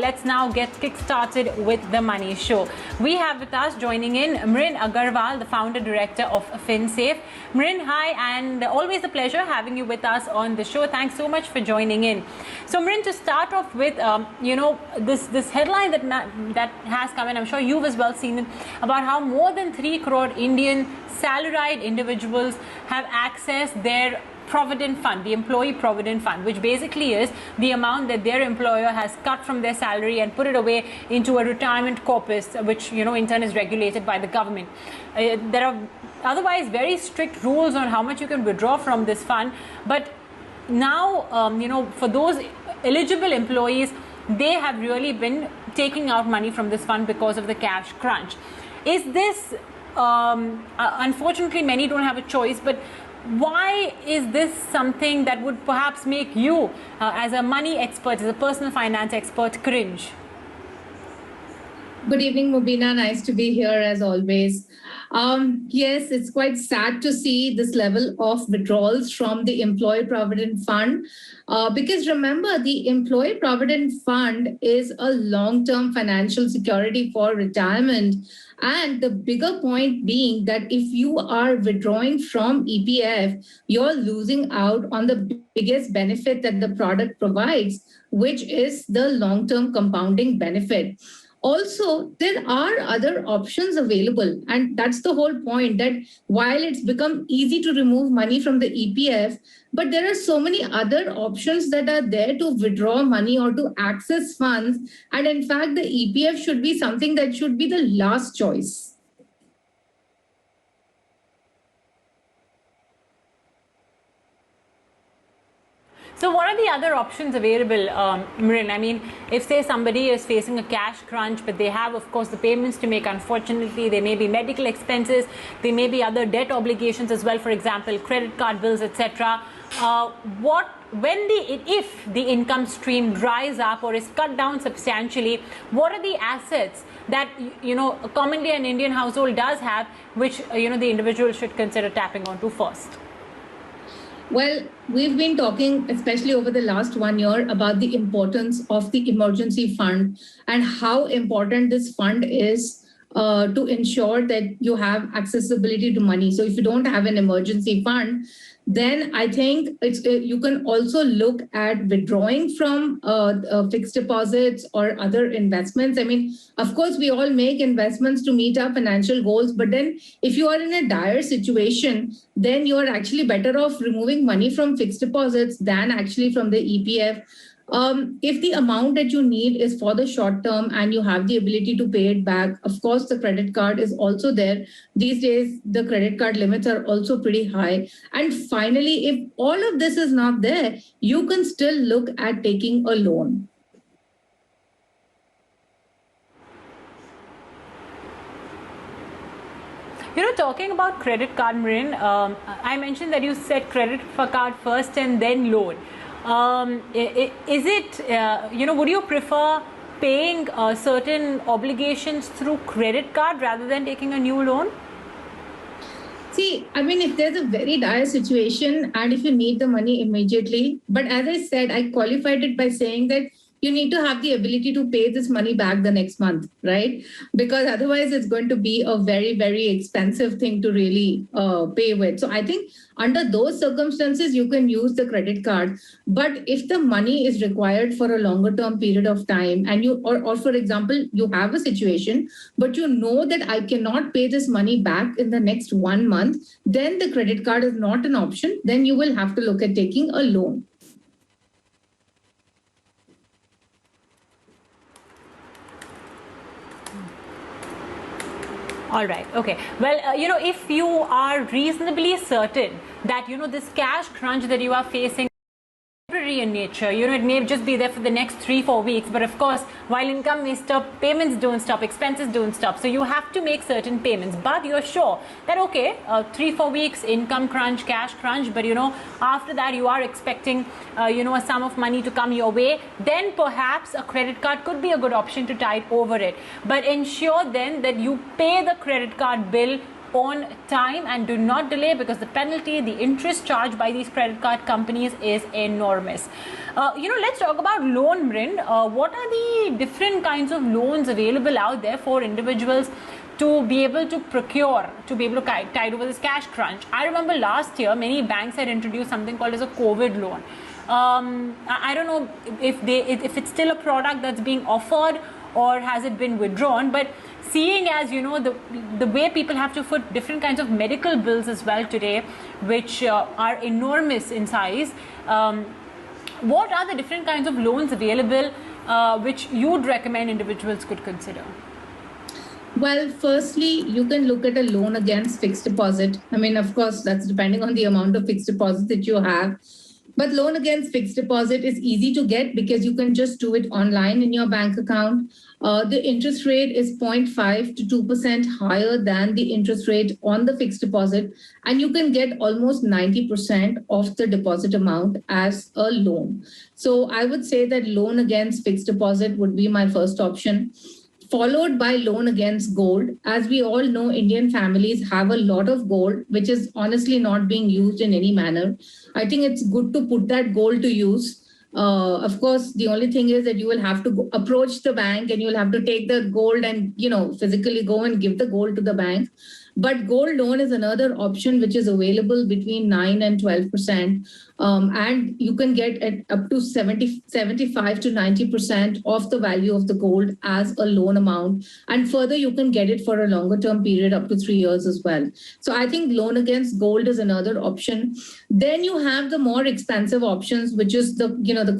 let's now get kick-started with the Money Show. We have with us joining in Mrin Agarwal, the founder director of FinSafe. Mrin, hi, and always a pleasure having you with us on the show. Thanks so much for joining in. So Mrin, to start off with, this headline that has come in, I'm sure you've as well seen it, about how more than 3 crore Indian salaried individuals have accessed their Provident Fund, the Employee Provident Fund, which basically is the amount that their employer has cut from their salary and put it away into a retirement corpus, which in turn is regulated by the government. There are otherwise very strict rules on how much you can withdraw from this fund, but now for those eligible employees, they have really been taking out money from this fund because of the cash crunch. Is this unfortunately many don't have a choice, but why is this something that would perhaps make you as a money expert, as a personal finance expert, cringe? Good evening, Mubina. Nice to be here as always. Yes, it's quite sad to see this level of withdrawals from the Employee Provident Fund because remember, the Employee Provident Fund is a long-term financial security for retirement. And the bigger point being that if you are withdrawing from EPF, you're losing out on the biggest benefit that the product provides, which is the long-term compounding benefit. Also, there are other options available. And that's the whole point, that while it's become easy to remove money from the EPF, but there are so many other options that are there to withdraw money or to access funds. And in fact, the EPF should be something that should be the last choice. So what are the other options available, Mrin? I mean, if say somebody is facing a cash crunch, but they have, of course, the payments to make, unfortunately, there may be medical expenses, there may be other debt obligations as well, for example, credit card bills, etc. If the income stream dries up or is cut down substantially, what are the assets that, commonly an Indian household does have, which, the individual should consider tapping onto first? Well, we've been talking, especially over the last 1 year, about the importance of the emergency fund and how important this fund is to ensure that you have accessibility to money. So if you don't have an emergency fund, then I think you can also look at withdrawing from fixed deposits or other investments. I mean, of course, we all make investments to meet our financial goals, but then if you are in a dire situation, then you are actually better off removing money from fixed deposits than actually from the EPF. If the amount that you need is for the short term and you have the ability to pay it back, of course, the credit card is also there. These days, the credit card limits are also pretty high. And finally, if all of this is not there, you can still look at taking a loan. Talking about credit card, Mrin, I mentioned that you said credit card first and then loan. Would you prefer paying certain obligations through credit card rather than taking a new loan? See, I mean, if there's a very dire situation and if you need the money immediately, but as I said, I qualified it by saying that you need to have the ability to pay this money back the next month, right? Because otherwise it's going to be a very, very expensive thing to really pay with. So I think under those circumstances, you can use the credit card. But if the money is required for a longer term period of time and or for example, you have a situation, but you know that I cannot pay this money back in the next 1 month, then the credit card is not an option. Then you will have to look at taking a loan. All right. Okay. Well, if you are reasonably certain that, this cash crunch that you are facing temporary in nature, it may just be there for the next 3-4 weeks, but of course, while income may stop, payments don't stop, expenses don't stop. So you have to make certain payments, but you're sure that, okay, 3-4 weeks, income crunch, cash crunch, but after that you are expecting, a sum of money to come your way, then perhaps a credit card could be a good option to tide over it. But ensure then that you pay the credit card bill on time and do not delay, because the penalty, the interest charged by these credit card companies is enormous. Let's talk about loan, Mrin. What are the different kinds of loans available out there for individuals to be able to procure, to be able to tide over this cash crunch? I remember last year, many banks had introduced something called as a COVID loan. I don't know if it's still a product that's being offered or has it been withdrawn, but seeing as the way people have to foot different kinds of medical bills as well today, which are enormous in size, what are the different kinds of loans available which you'd recommend individuals could consider? Well, firstly, you can look at a loan against fixed deposit. I mean, of course, that's depending on the amount of fixed deposit that you have. But loan against fixed deposit is easy to get because you can just do it online in your bank account. The interest rate is 0.5 to 2% higher than the interest rate on the fixed deposit. And you can get almost 90% of the deposit amount as a loan. So I would say that loan against fixed deposit would be my first option, followed by loan against gold. As we all know, Indian families have a lot of gold, which is honestly not being used in any manner. I think it's good to put that gold to use. Of course, the only thing is that you will have to approach the bank and you will have to take the gold and, physically go and give the gold to the bank. But gold loan is another option which is available between 9 and 12%. And you can get up to 75 to 90% of the value of the gold as a loan amount. And further, you can get it for a longer term period, up to 3 years as well. So I think loan against gold is another option. Then you have the more expensive options, which is the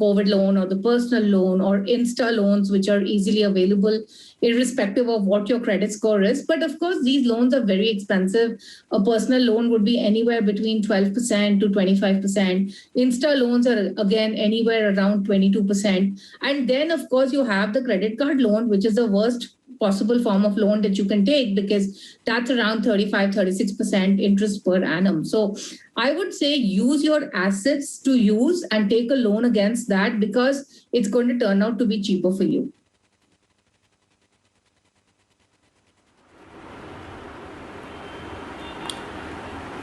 COVID loan or the personal loan or Insta loans, which are easily available irrespective of what your credit score is. But of course, these loans are very expensive. A personal loan would be anywhere between 12% to 25%. Insta loans are, again, anywhere around 22%. And then, of course, you have the credit card loan, which is the worst possible form of loan that you can take, because that's around 35-36% interest per annum. So I would say use your assets to use and take a loan against that, because it's going to turn out to be cheaper for you.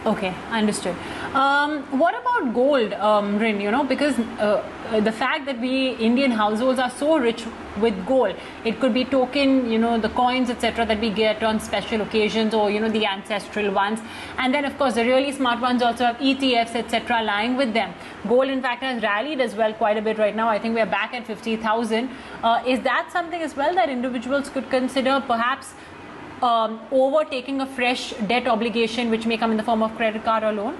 Okay, understood. What about gold, Mrin? Because the fact that we Indian households are so rich with gold, it could be token, the coins, etc., that we get on special occasions, or the ancestral ones, and then of course the really smart ones also have ETFs, etc., lying with them. Gold, in fact, has rallied as well quite a bit right now. I think we are back at 50,000. Is that something as well that individuals could consider, perhaps overtaking a fresh debt obligation, which may come in the form of credit card or loan?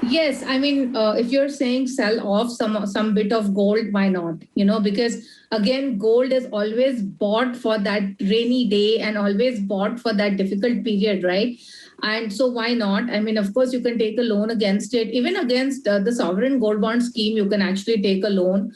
Yes, I mean, if you're saying sell off some bit of gold, why not? Because again, gold is always bought for that rainy day and always bought for that difficult period, right? And so why not? I mean, of course, you can take a loan against it. Even against the sovereign gold bond scheme, you can actually take a loan.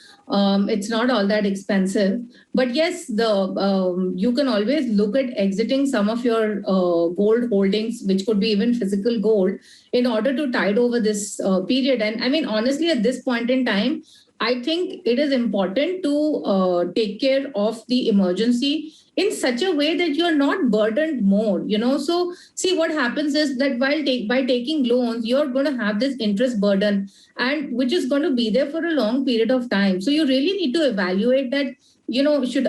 It's not all that expensive. But yes, you can always look at exiting some of your gold holdings, which could be even physical gold, in order to tide over this period. And I mean, honestly, at this point in time, I think it is important to take care of the emergency in such a way that you're not burdened more, So see, what happens is that by taking loans, you're going to have this interest burden, and which is going to be there for a long period of time. So you really need to evaluate that,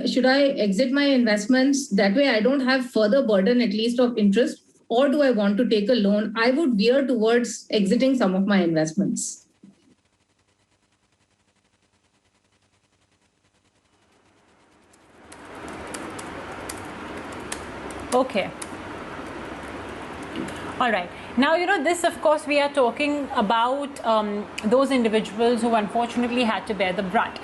should I exit my investments? That way I don't have further burden, at least of interest, or do I want to take a loan? I would veer towards exiting some of my investments. Okay. All right. Now, this, of course, we are talking about those individuals who unfortunately had to bear the brunt.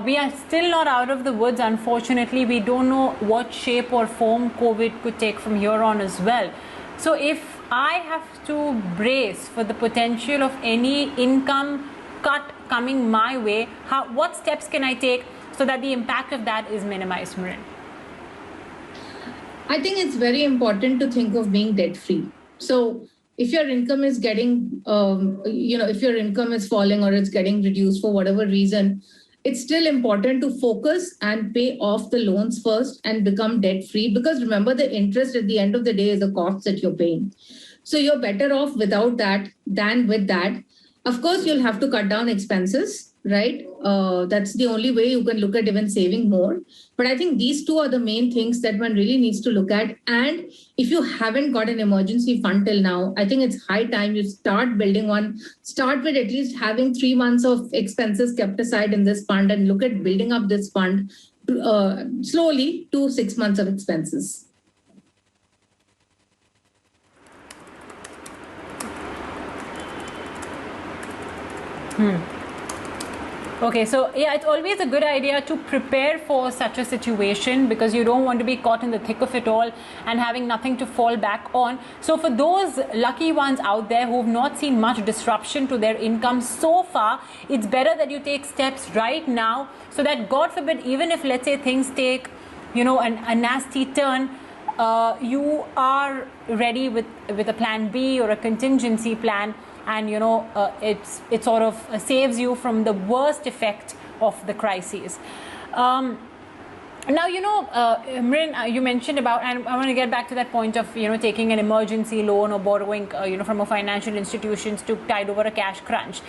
We are still not out of the woods, unfortunately. We don't know what shape or form COVID could take from here on as well. So if I have to brace for the potential of any income cut coming my way, what steps can I take so that the impact of that is minimized, Mrin? I think it's very important to think of being debt free. So if your income is getting, if your income is falling or it's getting reduced for whatever reason, it's still important to focus and pay off the loans first and become debt free, because remember, the interest at the end of the day is the cost that you're paying. So you're better off without that than with that. Of course, you'll have to cut down expenses, right? That's the only way you can look at even saving more. But I think these two are the main things that one really needs to look at. And if you haven't got an emergency fund till now, I think it's high time you start building one. Start with at least having 3 months of expenses kept aside in this fund and look at building up this fund slowly to 6 months of expenses. Okay, so yeah, it's always a good idea to prepare for such a situation, because you don't want to be caught in the thick of it all and having nothing to fall back on. So for those lucky ones out there who have not seen much disruption to their income so far, it's better that you take steps right now, so that, God forbid, even if, let's say, things take, a nasty turn, you are ready with a plan B or a contingency plan. And it sort of saves you from the worst effect of the crises. Now, Mririn, you mentioned about, and I want to get back to that point of taking an emergency loan or borrowing from a financial institutions to tide over a cash crunch.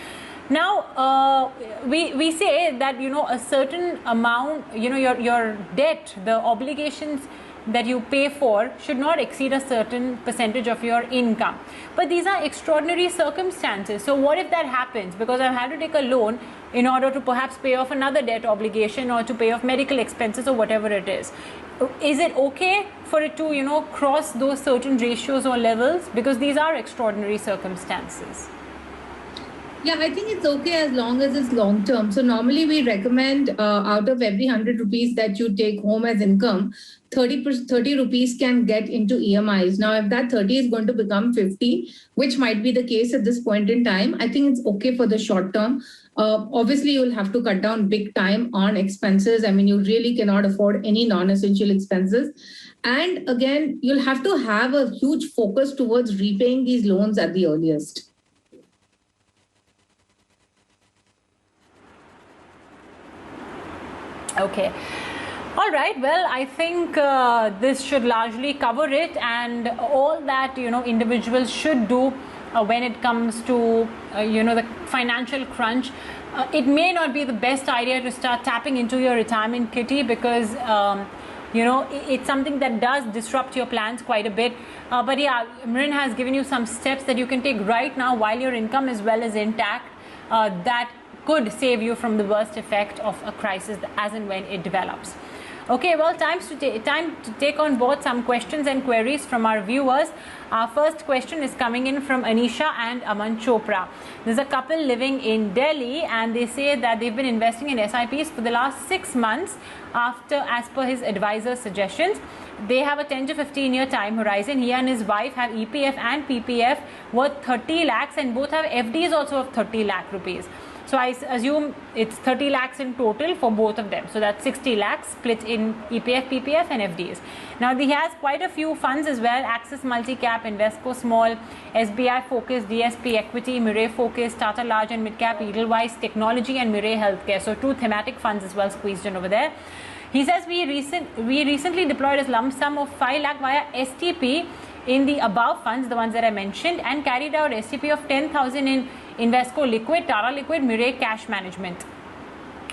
Now, we say that a certain amount, your debt, the obligations that you pay for should not exceed a certain percentage of your income. But these are extraordinary circumstances. So what if that happens? Because I've had to take a loan in order to perhaps pay off another debt obligation or to pay off medical expenses or whatever it is. Is it okay for it to, cross those certain ratios or levels? Because these are extraordinary circumstances. Yeah, I think it's okay as long as it's long term. So normally we recommend out of every 100 rupees that you take home as income, 30 rupees can get into EMIs. Now, if that 30 is going to become 50, which might be the case at this point in time, I think it's okay for the short term. Obviously, you'll have to cut down big time on expenses. I mean, you really cannot afford any non-essential expenses. And again, you'll have to have a huge focus towards repaying these loans at the earliest. Okay. All right. Well, I think this should largely cover it, and all that individuals should do when it comes to the financial crunch. It may not be the best idea to start tapping into your retirement kitty, because it's something that does disrupt your plans quite a bit. But yeah, Mririn has given you some steps that you can take right now while your income as well is intact. That could save you from the worst effect of a crisis as and when it develops. Okay, well, time to take on board some questions and queries from our viewers. Our first question is coming in from Anisha and Aman Chopra. There's a couple living in Delhi, and they say that they've been investing in SIPs for the last 6 months as per his advisor's suggestions. They have a 10 to 15 year time horizon. He and his wife have EPF and PPF worth 30 lakhs, and both have FDs also of 30 lakh rupees. So I assume it's 30 lakhs in total for both of them. So that's 60 lakhs split in EPF, PPF and FDs. Now he has quite a few funds as well: Axis Multi-Cap, Invesco Small, SBI Focus, DSP Equity, Mirae Focus, Tata Large and Mid-Cap, Edelweiss Technology and Mirae Healthcare. So 2 thematic funds as well squeezed in over there. He says we recently deployed a lump sum of 5 lakh via STP in the above funds, the ones that I mentioned, and carried out STP of 10,000 in Invesco Liquid, Tara Liquid, Mirae Cash Management.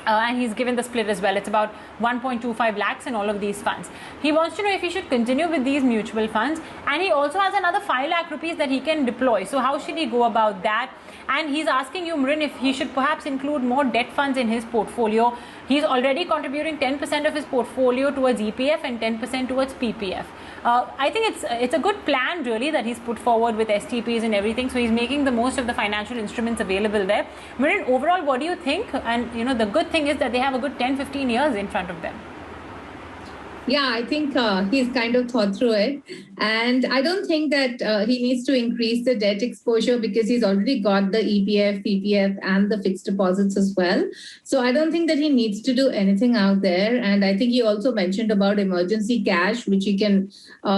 And he's given the split as well. It's about 1.25 lakhs in all of these funds. He wants to know if he should continue with these mutual funds, and he also has another 5 lakh rupees that he can deploy. So how should he go about that? And he's asking you, Mririn, if he should perhaps include more debt funds in his portfolio. He's already contributing 10% of his portfolio towards EPF and 10% towards PPF. I think it's a good plan really that he's put forward with STPs and everything. So he's making the most of the financial instruments available there. Mririn, overall, what do you think? And the good thing is that they have a good 10-15 years in front of them. Yeah, I think he's kind of thought through it. And I don't think that he needs to increase the debt exposure, because he's already got the EPF, PPF and the fixed deposits as well. So I don't think that he needs to do anything out there. And I think he also mentioned about emergency cash, which he can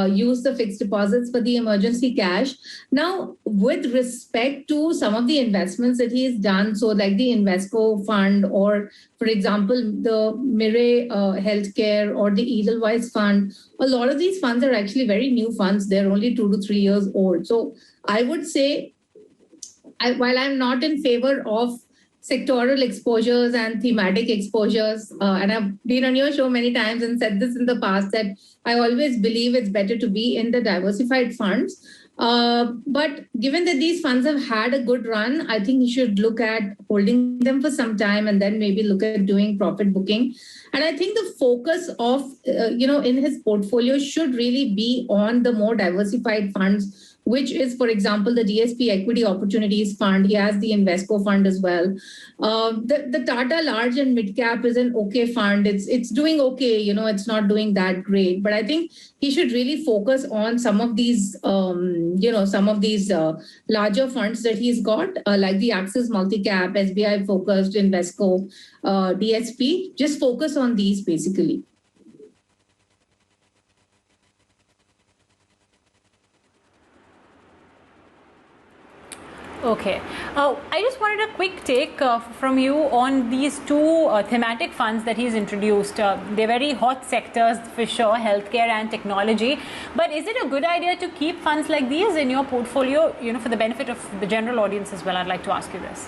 use the fixed deposits for the emergency cash. Now, with respect to some of the investments that he's done, so like the Invesco fund or For example, the Mirae Healthcare or the Edelweiss Fund, a lot of these funds are actually very new funds. They're only 2 to 3 years old. So I would say, while I'm not in favor of sectoral exposures and thematic exposures, and I've been on your show many times and said this in the past, that I always believe it's better to be in the diversified funds. But given that these funds have had a good run, I think you should look at holding them for some time and then maybe look at doing profit booking. And I think the focus of, in his portfolio should really be on the more diversified funds, which is, for example, the DSP Equity Opportunities Fund. He has the Invesco Fund as well. The Tata Large and Mid Cap is an okay fund. It's doing okay. It's not doing that great. But I think he should really focus on some of these, larger funds that he's got, like the Axis Multi-Cap, SBI Focused, Invesco, DSP. Just focus on these basically. Okay. I just wanted a quick take from you on these two thematic funds that he's introduced. They're very hot sectors for sure, healthcare and technology. But is it a good idea to keep funds like these in your portfolio, for the benefit of the general audience as well? I'd like to ask you this.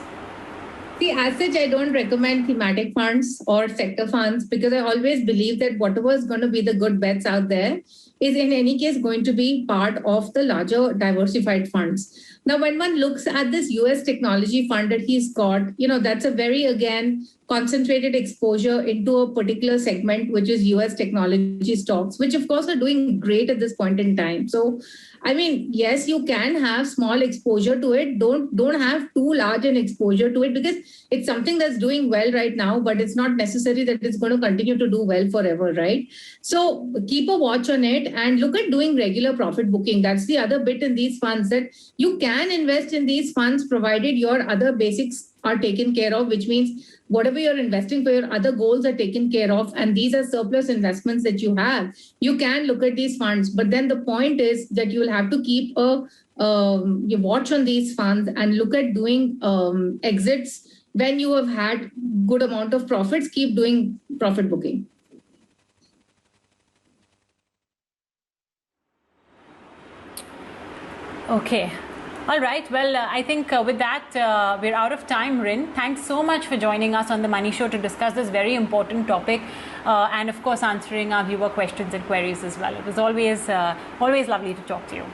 See, as such, I don't recommend thematic funds or sector funds because I always believe that whatever is going to be the good bets out there is in any case going to be part of the larger diversified funds. Now, when one looks at this US technology fund that he's got, that's a very, again, concentrated exposure into a particular segment, which is US technology stocks, which of course are doing great at this point in time. So, I mean, yes, you can have small exposure to it. Don't have too large an exposure to it because it's something that's doing well right now, but it's not necessary that it's going to continue to do well forever, right? So keep a watch on it and look at doing regular profit booking. That's the other bit in these funds, that you can invest in these funds provided your other basics are taken care of, which means whatever you're investing for, your other goals are taken care of, and these are surplus investments that you have. You can look at these funds, but then the point is that you'll have to keep a watch on these funds and look at doing exits when you have had good amount of profits. Keep doing profit booking. Okay. All right. Well, I think with that, we're out of time, Rin. Thanks so much for joining us on The Money Show to discuss this very important topic and, of course, answering our viewer questions and queries as well. It was always lovely to talk to you.